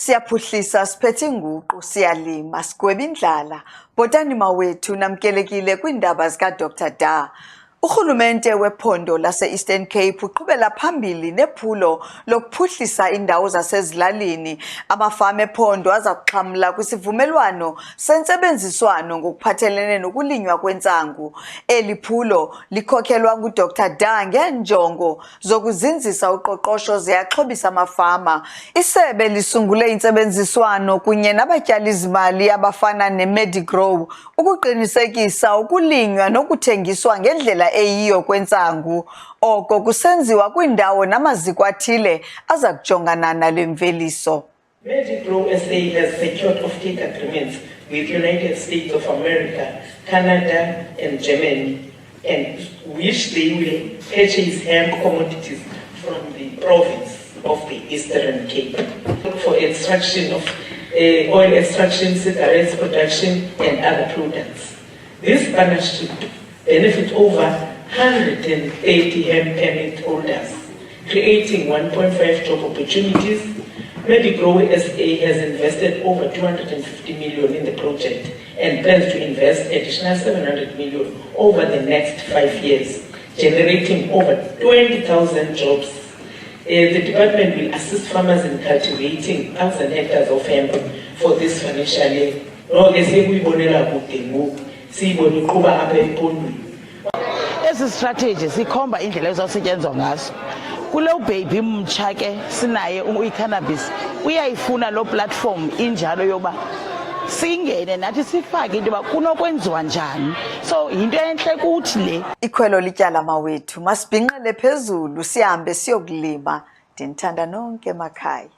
Siyaphuhlisa siphethe inguqu siyalima sigweba indlala bhotani mawethu namkelekile kwiindaba zika Dr Da. Urhulumente wephondo lase-Eastern Cape uqhubela phambili nephulo lokuphuhlisa indawo zasezilalini. Amafama ephondo aza kuxhamla kwisivumelwano sentsebenziswano ngokuphathelene nokulinywa kwentsangu. Eli phulo likhokelwa nguDr Da ngeenjongo zokuzinzisa uqoqosho ziyaxhobisa amafama. Isebe lisungule intsebenziswano kunye nabatyalizimali abafana neMedigrow ukuqinisekisa ukulinywa nokuthengiswa ngendlela eyiyo kwentsangu. Oko kusenziwa kwindawo namaziko athile aza kujongana nale mveliso. Medigrow SA has secured offtake agreements with United States of America, Canada and Germany, and which they will purchase hemp commodities from the province of the Eastern Cape for extraction of oil extraction, cigarettes production and other products. This partnership benefits over 130 hemp permit holders, creating 1.5 job opportunities. Medigrow SA has invested over 250 million in the project and plans to invest additional 700 million over the next 5 years, generating over 20,000 jobs. The department will assist farmers in cultivating 1,000 hectares of hemp for this financial year. Ezi strategy sikhomba indlela ezosetyenzwa ngazo. Kule baby mtsha ke sinaye uyi-cannabis uyayifuna lo platform injalo yoba singene nathi sifake into yoba kunokwenziwa njani. So yinto enhle kuthi le. Ikhwelo lityala mawethu masibhinqele phezulu sihambe siyokulima. Ndinithanda nonke emakhaya.